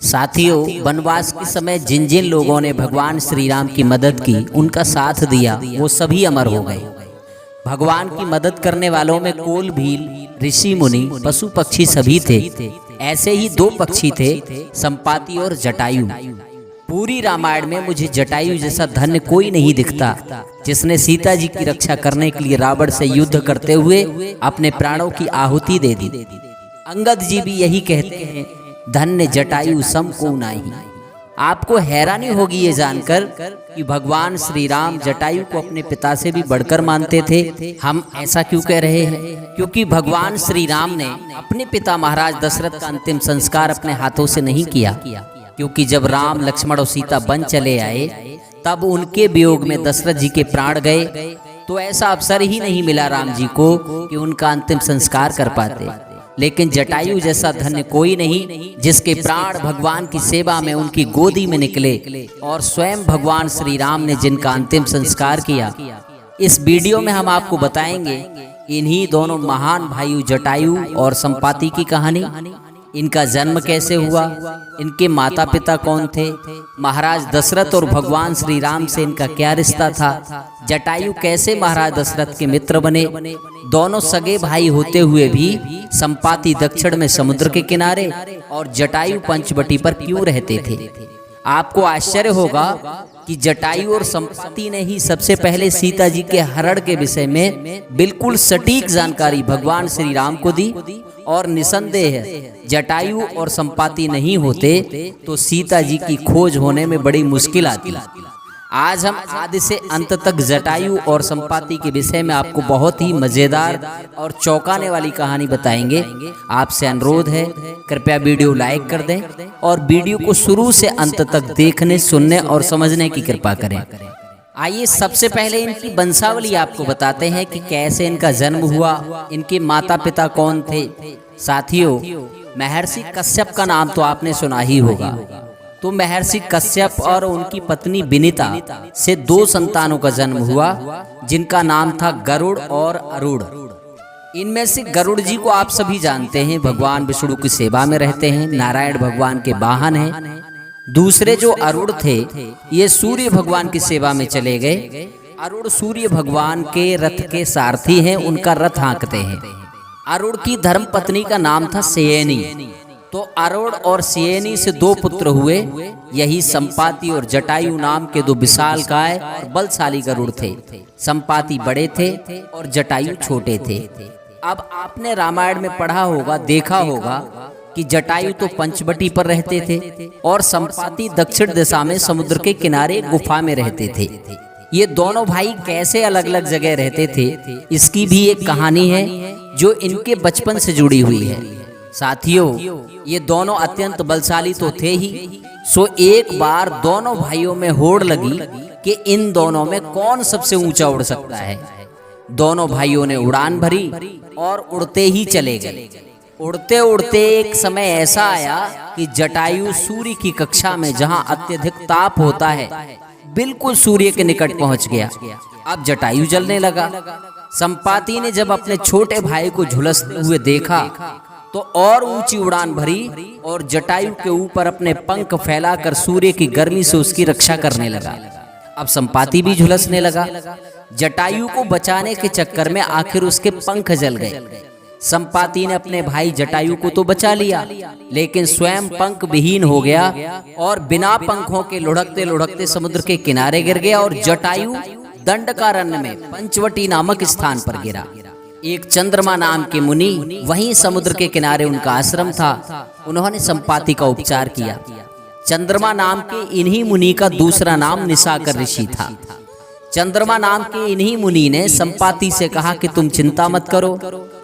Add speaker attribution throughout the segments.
Speaker 1: साथियों, वनवास के समय जिन जिन लोगों ने भगवान श्री राम की मदद की, उनका साथ दिया, वो सभी अमर हो गए। भगवान की मदद करने वालों में कोल, भील, ऋषि मुनि, पशु पक्षी सभी थे। ऐसे ही दो पक्षी थे, संपाति और जटायु। पूरी रामायण में मुझे जटायु जैसा धन्य कोई नहीं दिखता, जिसने सीता जी की रक्षा करने के लिए रावण से युद्ध करते हुए अपने प्राणों की आहुति दे दी। अंगद जी भी यही कहते हैं, धन्य जटायु सम को नाही। आपको हैरानी होगी ये जानकर कि भगवान श्री राम जटायु को अपने पिता से भी बढ़कर मानते थे। हम ऐसा क्यों कह रहे हैं? क्योंकि भगवान श्री राम ने अपने पिता महाराज दशरथ का अंतिम संस्कार अपने हाथों से नहीं किया, क्योंकि जब राम, लक्ष्मण और सीता वन चले आए, तब उनके वियोग में दशरथ जी के प्राण गए। तो ऐसा अवसर ही नहीं मिला राम जी को कि उनका अंतिम संस्कार कर पाते। लेकिन जटायु जैसा धन्य कोई नहीं, जिसके प्राण भगवान की सेवा में उनकी गोदी में निकले और स्वयं भगवान श्री राम ने जिनका अंतिम संस्कार किया। इस वीडियो में हम आपको बताएंगे इन्हीं दोनों महान भाइयों जटायु और संपाति की कहानी। इनका जन्म कैसे हुआ, इनके माता पिता कौन थे, महाराज दशरथ और भगवान श्री राम से इनका क्या रिश्ता था, जटायु कैसे महाराज दशरथ के मित्र बने। दोनों सगे भाई होते हुए भी संपाति दक्षिण में समुद्र के किनारे और जटायु पंचवटी पर क्यों रहते थे। आपको आश्चर्य होगा कि जटायु और संपाति ने ही सबसे पहले सीता जी के हरण के विषय में बिल्कुल सटीक जानकारी भगवान श्री राम को दी, और निसंदेह जटायु और संपाति नहीं होते तो सीता जी की खोज होने में बड़ी मुश्किल आती। आज हम आदि से अंत तक जटायु और संपाति के विषय में आपको बहुत ही मजेदार और चौंकाने वाली कहानी बताएंगे। आपसे अनुरोध है, कृपया वीडियो लाइक कर दें और वीडियो को शुरू से अंत तक देखने, सुनने और समझने की कृपा करें। आइए सबसे पहले इनकी वंशावली आपको बताते हैं कि कैसे इनका जन्म हुआ, इनके माता पिता कौन थे। साथियों, महर्षि कश्यप का नाम तो आपने सुना ही होगा। तो महर्षि कश्यप और उनकी पत्नी विनीता से दो संतानों का जन्म हुआ, जिनका नाम था गरुड़ और अरुड़। इनमें से गरुड़ जी को आप सभी जानते हैं, भगवान विष्णु की सेवा में रहते हैं, नारायण भगवान के वाहन हैं। दूसरे जो अरुड़ थे, ये सूर्य भगवान की सेवा में चले गए। अरुड़ सूर्य भगवान के रथ के सारथी हैं, उनका रथ हाँकते हैं। अरुड़ की धर्म पत्नी का नाम था सेयनी। तो अरुड़ और सेयनी से दो पुत्र हुए। यही संपाति और जटायु नाम के दो विशालकाय और बलशाली गरुड़ थे। संपाति बड़े थे और जटायु छोटे थे। अब आपने रामायण में पढ़ा होगा, देखा होगा कि जटायु तो पंचवटी पर रहते थे और संपाति दक्षिण दिशा में समुद्र के किनारे गुफा में रहते थे। ये दोनों भाई कैसे अलग अलग जगह रहते थे, इसकी भी एक कहानी है जो इनके बचपन से जुड़ी हुई है। साथियों, ये दोनों अत्यंत बलशाली तो थे ही, सो एक बार दोनों भाइयों में होड़ लगी कि इन दोनों में कौन सबसे ऊंचा उड़ सकता है। दोनों भाइयों ने उड़ान भरी और उड़ते ही चले गए। उड़ते उड़ते एक समय ऐसा आया कि जटायु सूर्य की कक्षा में, जहां अत्यधिक ताप होता है, बिल्कुल सूर्य के निकट पहुंच गया। अब जटायु जलने लगा। संपाति ने जब अपने छोटे भाई को झुलसते हुए देखा तो और ऊंची उड़ान भरी और जटायु के ऊपर अपने पंख फैलाकर सूर्य की गर्मी से उसकी रक्षा करने लगा। अब संपाति भी झुलसने लगा। जटायु को बचाने के चक्कर में आखिर उसके पंख जल गए। संपाति ने अपने भाई जटायु को तो बचा लिया, लेकिन स्वयं पंख विहीन हो गया और बिना पंखों के लुढ़कते लुढ़कते समुद्र के किनारे गिर गया। और जटायु दंडकारण्य में पंचवटी नामक स्थान पर गिरा। एक चंद्रमा नाम के मुनि, वहीं समुद्र के किनारे उनका आश्रम था, उन्होंने संपाति का उपचार किया। चंद्रमा नाम के इन्हीं मुनि का दूसरा नाम निशाकर ऋषि था। चंद्रमा नाम के इन्हीं मुनि ने संपाति से कहा कि तुम चिंता मत करो,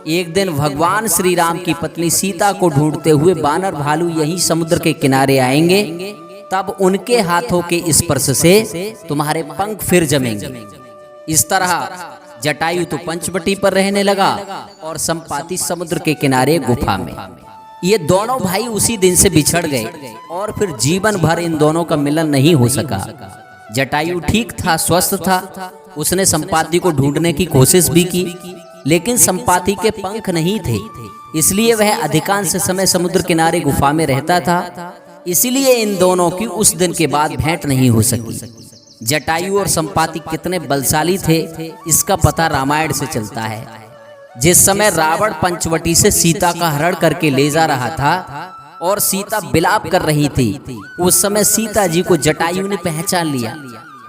Speaker 1: एक दिन भगवान श्री राम की पत्नी सीता को ढूंढते हुए बानर भालू यहीं समुद्र के किनारे आएंगे, तब उनके हाथों के स्पर्श से तुम्हारे पंख फिर जमेंगे। इस तरह जटायु तो पंचवटी पर रहने लगा और संपाति समुद्र के किनारे गुफा में। ये दोनों भाई उसी दिन से बिछड़ गए और फिर जीवन भर इन दोनों का मिलन नहीं हो सका। जटायु ठीक था, स्वस्थ था, उसने संपाति को ढूंढने की कोशिश भी की, लेकिन संपाति के पंख नहीं थे, इसलिए वह अधिकांश समय समुद्र किनारे गुफा में रहता था। इसलिए इन दोनों की उस दिन के बाद भेंट नहीं हो सकी। जटायु और संपाति कितने बलशाली थे इसका पता रामायण से चलता है। जिस समय रावण पंचवटी से सीता का हरण करके ले जा रहा था और सीता बिलाप कर रही थी, उस समय सीता जी को जटायु ने पहचान लिया।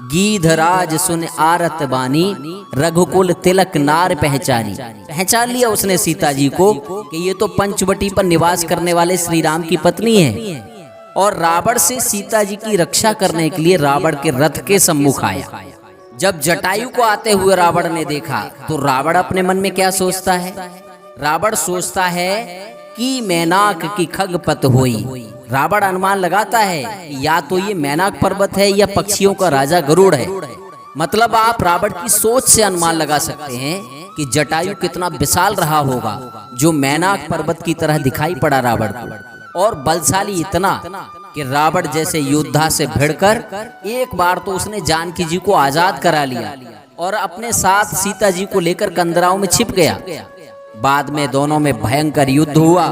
Speaker 1: गीधराज सुन आरत बानी, रघुकुल तिलक नार पहचानी। पहचान लिया उसने सीता जी को कि ये तो पंचवटी पर निवास करने वाले श्री राम की पत्नी है। और रावण से सीता जी की रक्षा करने के लिए रावण के रथ के सम्मुख आया। जब जटायु को आते हुए रावण ने देखा तो रावण अपने मन में क्या सोचता है? रावण सोचता है कि मैनाक की खगपत होई। रावण अनुमान लगाता है या तो ये मैनाक पर्वत है या पक्षियों का राजा गरुड़ है। मतलब आप रावण की सोच से अनुमान लगा सकते हैं कि जटायु कितना विशाल रहा होगा, जो मैनाक पर्वत की तरह दिखाई पड़ा रावण को। और बलशाली इतना कि रावण जैसे योद्धा से भिड़कर एक बार तो उसने जानकी जी को आजाद करा लिया और अपने साथ सीता जी को लेकर कंदराओं में छिप गया। बाद में दोनों में भयंकर युद्ध हुआ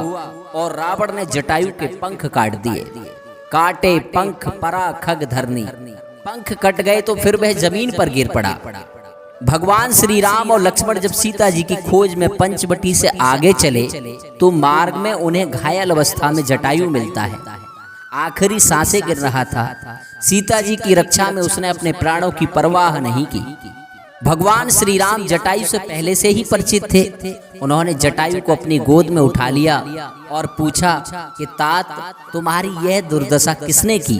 Speaker 1: और रावण ने जटायु के पंख काट दिए। काटे पंख परा खग धरनी, पंख कट गए तो फिर वह जमीन पर गिर पड़ा। भगवान श्री राम और लक्ष्मण जब सीता जी की खोज में पंचवटी से आगे चले तो मार्ग में उन्हें घायल अवस्था में जटायु मिलता है। आखिरी सांसें गिर रहा था। सीता जी की रक्षा में उसने अपने प्राणों की परवाह नहीं की। भगवान श्री राम जटायु से पहले से ही परिचित थे। उन्होंने जटायु को अपनी गोद में उठा लिया और पूछा कि तात, तुम्हारी यह दुर्दशा किसने की?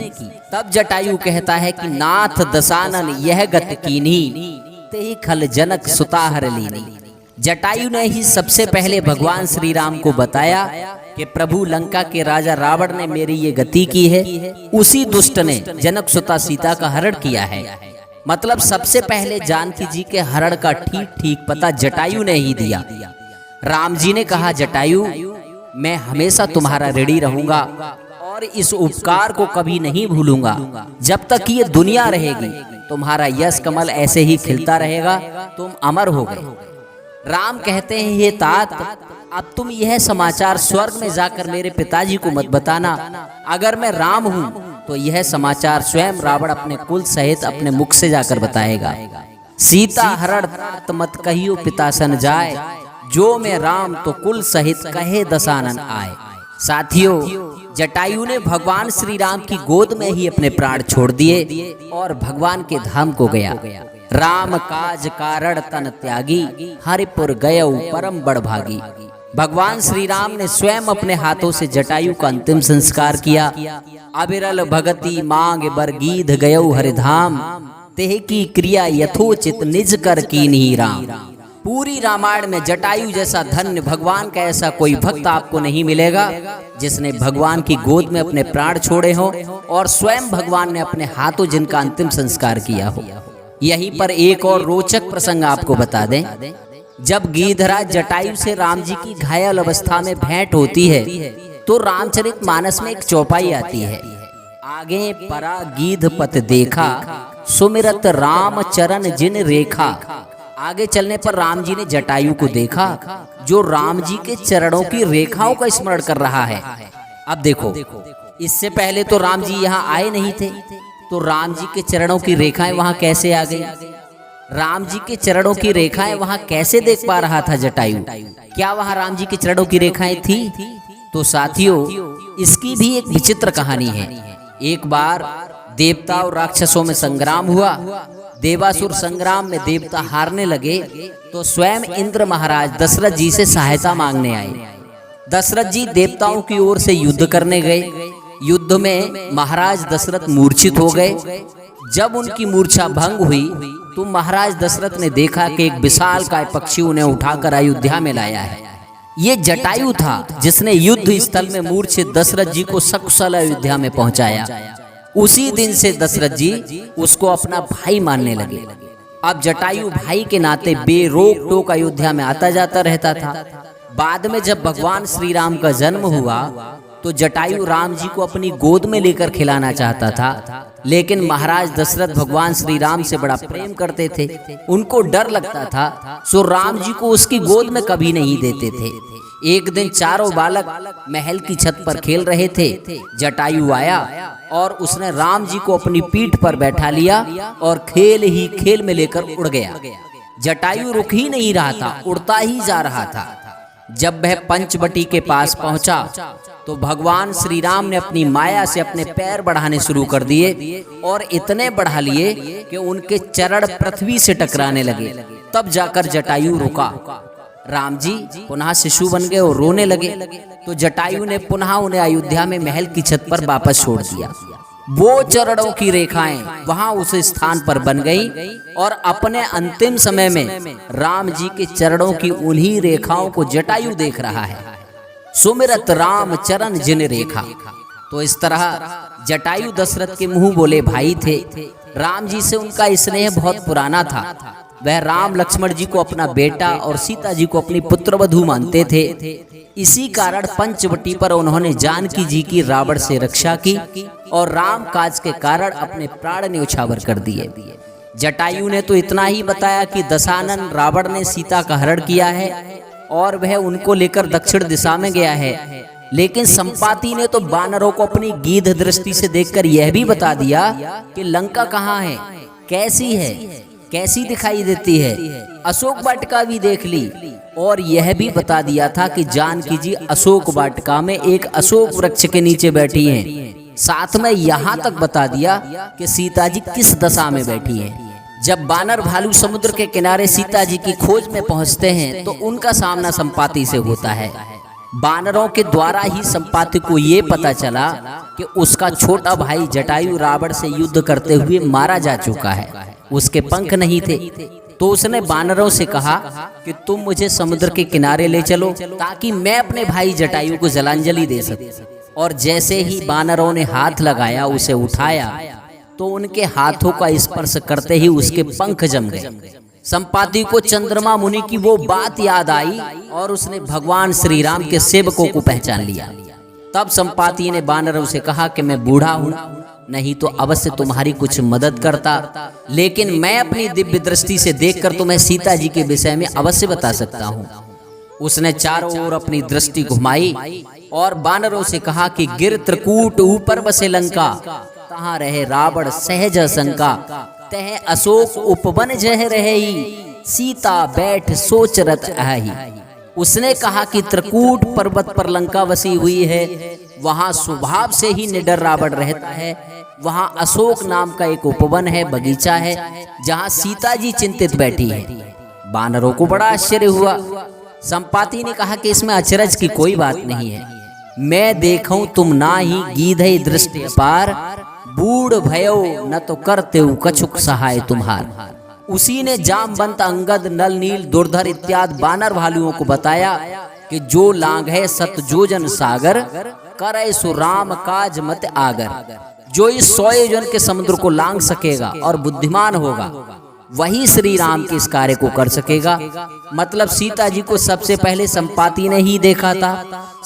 Speaker 1: तब जटायु कहता है कि नाथ दसानन यह गत कीनी, ते खल जनक सुताहर लीनी। जटायु ने ही सबसे पहले भगवान श्री राम को बताया कि प्रभु लंका के राजा रावण ने मेरी ये गति की है। उसी दुष्ट ने जनक सुता सीता का हरण किया है। मतलब सबसे पहले जानकी जी के हरण का ठीक ठीक पता जटायु ने ही दिया। राम जी ने कहा, जटायु मैं हमेशा तुम्हारा ऋणी रहूंगा और इस उपकार को कभी नहीं भूलूंगा। जब तक ये दुनिया रहेगी तुम्हारा यश कमल ऐसे ही खिलता रहेगा, तुम अमर हो गए। राम कहते हैं, हे तात, अब तुम यह समाचार स्वर्ग में जाकर मेरे पिताजी को मत बताना। अगर मैं राम हूँ तो यह समाचार स्वयं रावण अपने कुल सहित अपने मुख से जाकर बताएगा। सीता हरण तात मत कहियो पिता सन जाए, जो मैं राम तो कुल सहित कहे दसानन आए। साथियों, जटायु ने भगवान श्री राम की गोद में ही अपने प्राण छोड़ दिए और भगवान के धाम को गया। राम काज कारण तन त्यागी, हरिपुर गयऊ परम बड़भागी। भगवान श्री राम ने स्वयं अपने हाथों से जटायु का अंतिम संस्कार किया। अबिरल भगति मांग बर गीध गयऊ हरिधाम, तेह की क्रिया यथोचित निज कर कीन्ही राम। पूरी रामायण में जटायु जैसा धन्य भगवान का ऐसा कोई भक्त आपको नहीं मिलेगा जिसने भगवान की गोद में अपने प्राण छोड़े हों और स्वयं भगवान ने अपने हाथों जिनका अंतिम संस्कार किया हो। यहीं पर एक और रोचक प्रसंग आपको बता दें। जब गीधराज जटायु से राम जी की घायल अवस्था में भेंट होती है तो रामचरितमानस में एक चौपाई आती है, आगे परा गीध पत देखा, सुमिरत राम चरण जिन रेखा। आगे चलने पर राम जी ने जटायु को देखा जो राम जी के चरणों की रेखाओं का स्मरण कर रहा है। अब देखो, इससे पहले तो राम जी यहाँ आए नहीं थे, तो राम जी के चरणों की रेखाएं वहां कैसे आ गई? राम जी के चरणों की रेखाएं वहां कैसे देख पा रहा था जटायु? क्या वहां राम जी के चरणों की रेखाएं थी? तो साथियों, इसकी भी एक विचित्र कहानी है। एक बार देवता और राक्षसों में संग्राम हुआ। देवासुर संग्राम में देवता हारने लगे तो स्वयं इंद्र महाराज दशरथ जी से सहायता मांगने आए। दशरथ जी देवताओं की ओर से युद्ध करने गए। युद्ध में महाराज दशरथ मूर्छित हो गए। जब उनकी मूर्छा भंग हुई तो महाराज दशरथ ने देखा कि एक विशालकाय पक्षी उन्हें उठाकर अयोध्या में लाया है। ये जटायु था जिसने युद्ध स्थल में मूर्छित दशरथ जी को सकुशल अयोध्या में पहुंचाया। उसी दिन से दशरथ जी उसको अपना भाई मानने लगे। अब जटायु भाई के नाते बेरोक टोक अयोध्या में आता जाता रहता था। बाद में जब भगवान श्री राम का जन्म हुआ तो जटायु राम जी को अपनी गोद में लेकर खिलाना चाहता था, लेकिन महाराज दशरथ भगवान श्री राम से बड़ा प्रेम करते थे। उनको डर लगता था, सो राम जी को उसकी गोद में कभी नहीं देते थे। एक दिन चारों बालक महल की छत पर खेल रहे थे। जटायु आया और उसने राम जी को अपनी पीठ पर बैठा लिया और खेल ही खेल में लेकर उड़ गया। जटायु रुक ही नहीं रहा था, उड़ता ही जा रहा था। जब वह पंचवटी के पास पहुंचा तो भगवान श्री राम ने अपनी माया से अपने पैर बढ़ाने शुरू कर दिए और इतने बढ़ा लिए कि उनके चरण पृथ्वी से टकराने लगे। तब जाकर जटायु रुका। राम जी पुनः शिशु बन गए और रोने लगे। तो जटायु ने पुनः उन्हें अयोध्या में महल की छत पर वापस छोड़ दिया। वो चरणों की रेखाएं वहां उस स्थान पर बन गई और अपने अंतिम समय में राम जी के चरणों की उन्हीं रेखाओं को जटायु देख रहा है। सुमिरत राम चरण जिन रेखा। तो इस तरह जटायु दशरथ के मुंह बोले भाई थे। राम जी से उनका स्नेह बहुत पुराना था। वह राम लक्ष्मण जी को अपना बेटा और सीता जी को अपनी पुत्रवधू मानते थे। इसी कारण पंचवटी पर उन्होंने जानकी जी की रावण से रक्षा की और राम काज के कारण अपने प्राण न्यौछावर कर दिए। जटायु ने तो इतना ही बताया कि दशानन रावण ने सीता का हरण किया है और वह उनको लेकर दक्षिण दिशा में गया है। लेकिन संपाति ने तो बानरों को अपनी गीध दृष्टि से देखकर यह भी बता दिया कि लंका कहाँ है, कैसी है, कैसी दिखाई देती है। अशोक वाटिका भी देख ली और यह भी बता दिया था कि जानकी जी अशोक वाटिका में एक अशोक वृक्ष के नीचे बैठी हैं। साथ में यहाँ तक बता दिया कि सीता जी किस दशा में बैठी हैं। जब बानर भालू समुद्र के किनारे सीता जी की खोज में पहुंचते हैं तो उनका सामना संपाति से होता है। बानरों के द्वारा ही संपाति को ये पता चला कि उसका छोटा भाई जटायु रावण से युद्ध करते हुए मारा जा चुका है, उसके पंख नहीं थे। तो उसने बानरों से कहा कि तुम मुझे समुद्र के किनारे ले चलो ताकि मैं अपने भाई जटायु को जलांजलि दे सकूं। और जैसे ही बानरों ने हाथ लगाया, उसे उठाया, तो उनके हाथों का स्पर्श करते ही उसके पंख जम गए। संपाति को चंद्रमा मुनि की वो बात याद आई और उसने भगवान श्री राम के सेवकों को पहचान लिया। तब संपाति ने बानरों से कहा कि मैं बूढ़ा हूँ, नहीं तो अवश्य तुम्हारी कुछ मदद करता, लेकिन मैं अपनी दिव्य दृष्टि से देखकर तुम्हें सीता जी के विषय में अवश्य बता सकता हूँ। उसने चारों ओर अपनी दृष्टि घुमाई और बानरों से कहा कि गिर त्रिकूट ऊपर बसे लंका, तहाँ रहे रावण सहज शंका, तह अशोक उपवन जह रही, सीता बैठ सोच रत आही। उसने कहा कि त्रिकूट पर्वत पर लंका बसी हुई है, वहां स्वभाव से ही निडर रावण रहता है। वहां अशोक नाम का एक उपवन है, बगीचा है, जहां सीता जी चिंतित बैठी है। बानरों को बड़ा आश्चर्य हुआ। संपाति ने कहा कि इसमें अचरज की कोई बात नहीं है। मैं देखूं तुम ना ही गीधे दृष्टि पार, बूढ़ भयो न तो करते कछुक सहाय तुम्हार। उसी ने जामवंत, अंगद, नल, नील, दुर्धर इत्यादि बानर भालुओं को बताया कि जो लांग है सतजोजन सागर, करे सो राम काज मत आगर। जो इस 100 योजन के समुद्र को लांग सकेगा और बुद्धिमान होगा, वही श्री राम के इस कार्य को कर सकेगा। मतलब सीता जी को सबसे पहले संपाति ने ही देखा था।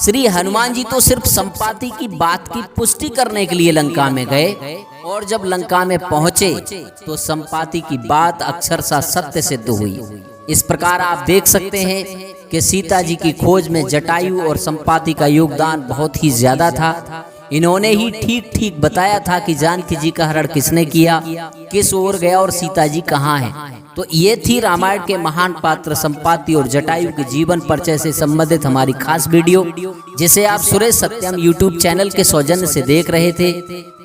Speaker 1: श्री हनुमान जी तो सिर्फ संपाति की बात की पुष्टि करने के लिए लंका में गए और जब लंका में पहुंचे तो संपाति की बात अक्षरशः सत्य सिद्ध हुई। इस प्रकार आप देख सकते हैं कि सीता जी की खोज में जटायु और संपाति का योगदान बहुत ही ज्यादा था। इन्होंने ही ठीक ठीक बताया था कि जानकी जी का हरण किसने किया, किस ओर गया और सीता जी कहाँ हैं। तो ये थी रामायण के महान पात्र संपाति और जटायु के जीवन परिचय से संबंधित हमारी खास वीडियो, जिसे आप सुरेश सत्यम यूट्यूब चैनल के सौजन्य से देख रहे थे।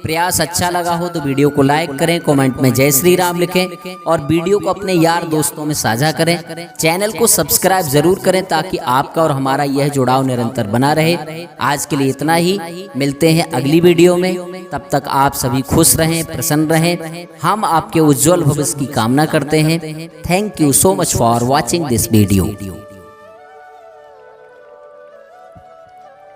Speaker 1: प्रयास अच्छा लगा हो तो वीडियो को लाइक करें, कमेंट में जय श्री राम लिखें और वीडियो को अपने यार दोस्तों में साझा करें। चैनल को सब्सक्राइब जरूर करें ताकि आपका और हमारा यह जुड़ाव निरंतर बना रहे। आज के लिए इतना ही, मिलते हैं अगली वीडियो में। तब तक आप सभी खुश रहें, प्रसन्न रहें। हम आपके उज्जवल भविष्य की कामना करते हैं। Thank you so much for watching this video.